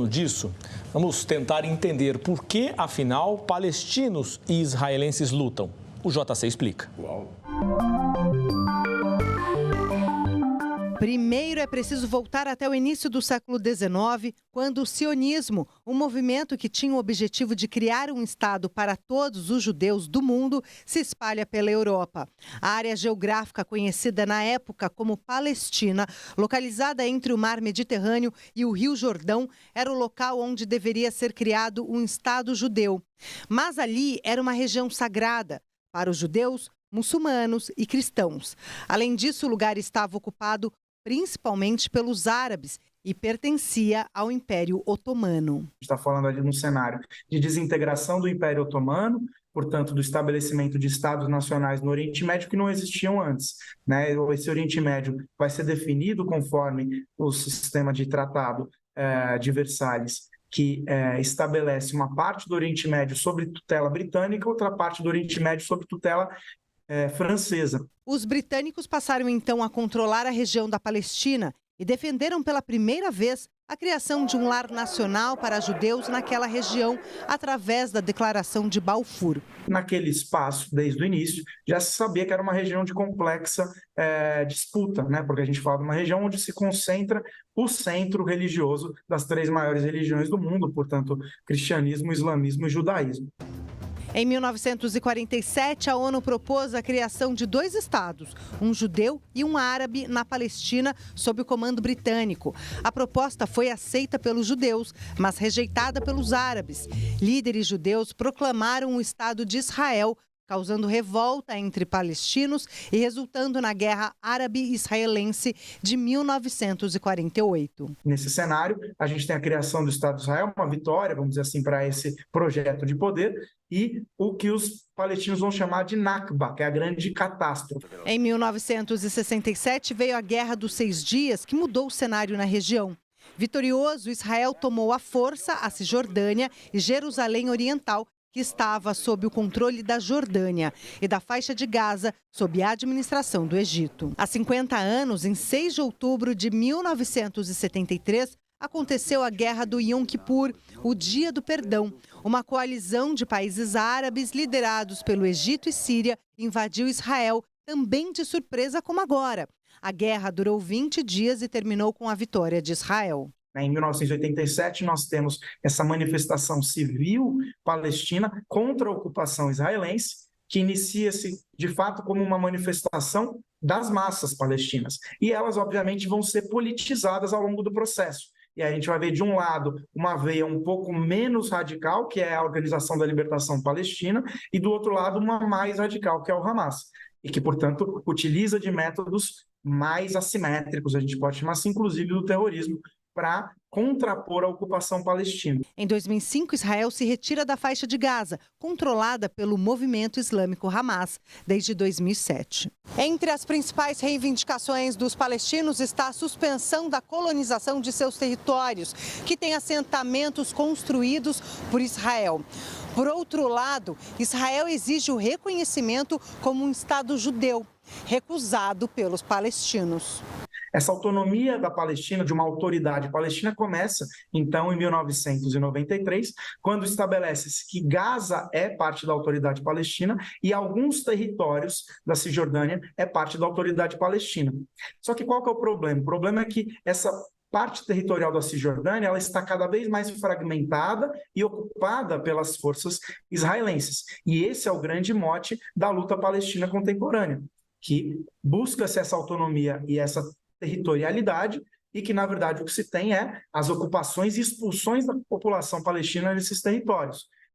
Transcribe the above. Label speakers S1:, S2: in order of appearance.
S1: Disso, vamos tentar entender por que, afinal, palestinos e israelenses lutam. O JC explica.
S2: Uau.
S3: Primeiro é preciso voltar até o início do século XIX, quando o sionismo, um movimento que tinha o objetivo de criar um Estado para todos os judeus do mundo, se espalha pela Europa. A área geográfica conhecida na época como Palestina, localizada entre o Mar Mediterrâneo e o Rio Jordão, era o local onde deveria ser criado um Estado judeu. Mas ali era uma região sagrada para os judeus, muçulmanos e cristãos. Além disso, o lugar estava ocupado principalmente pelos árabes, e pertencia ao Império Otomano.
S4: A gente está falando ali num cenário de desintegração do Império Otomano, portanto, do estabelecimento de Estados nacionais no Oriente Médio que não existiam antes, né? Esse Oriente Médio vai ser definido conforme o sistema de tratado de Versalhes, que estabelece uma parte do Oriente Médio sob tutela britânica, outra parte do Oriente Médio sob tutela francesa.
S3: Os britânicos passaram então a controlar a região da Palestina e defenderam pela primeira vez a criação de um lar nacional para judeus naquela região, através da Declaração de Balfour.
S4: Naquele espaço, desde o início, já se sabia que era uma região de complexa disputa, né? Porque a gente fala de uma região onde se concentra o centro religioso das três maiores religiões do mundo, portanto, cristianismo, islamismo e judaísmo.
S3: Em 1947, a ONU propôs a criação de dois estados, um judeu e um árabe, na Palestina, sob o comando britânico. A proposta foi aceita pelos judeus, mas rejeitada pelos árabes. Líderes judeus proclamaram o Estado de Israel, causando revolta entre palestinos e resultando na Guerra Árabe-Israelense de 1948.
S4: Nesse cenário, a gente tem a criação do Estado de Israel, uma vitória, vamos dizer assim, para esse projeto de poder, e o que os palestinos vão chamar de Nakba, que é a grande catástrofe.
S3: Em 1967 veio a Guerra dos 6 Dias, que mudou o cenário na região. Vitorioso, Israel tomou à força a Cisjordânia e Jerusalém Oriental, que estava sob o controle da Jordânia, e da faixa de Gaza, sob a administração do Egito. Há 50 anos, em 6 de outubro de 1973, aconteceu a Guerra do Yom Kippur, o Dia do Perdão. Uma coalizão de países árabes, liderados pelo Egito e Síria, invadiu Israel, também de surpresa como agora. A guerra durou 20 dias e terminou com a vitória de Israel.
S4: Em 1987, nós temos essa manifestação civil palestina contra a ocupação israelense, que inicia-se, de fato, como uma manifestação das massas palestinas. E elas, obviamente, vão ser politizadas ao longo do processo. E aí a gente vai ver, de um lado, uma veia um pouco menos radical, que é a Organização da Libertação Palestina, e do outro lado, uma mais radical, que é o Hamas. E que, portanto, utiliza de métodos mais assimétricos, a gente pode chamar assim, inclusive do terrorismo, para contrapor a ocupação palestina.
S3: Em 2005, Israel se retira da faixa de Gaza, controlada pelo movimento islâmico Hamas, desde 2007. Entre as principais reivindicações dos palestinos está a suspensão da colonização de seus territórios, que têm assentamentos construídos por Israel. Por outro lado, Israel exige o reconhecimento como um Estado judeu, recusado pelos palestinos.
S4: Essa autonomia da Palestina, de uma autoridade palestina, começa, então, em 1993, quando estabelece-se que Gaza é parte da autoridade palestina e alguns territórios da Cisjordânia é parte da autoridade palestina. Só que qual que é o problema? O problema é que essa parte territorial da Cisjordânia ela está cada vez mais fragmentada e ocupada pelas forças israelenses. E esse é o grande mote da luta palestina contemporânea, que busca-se essa autonomia e essa territorialidade, e que, na verdade, o que se tem é as ocupações e expulsões da população palestina nesses territórios.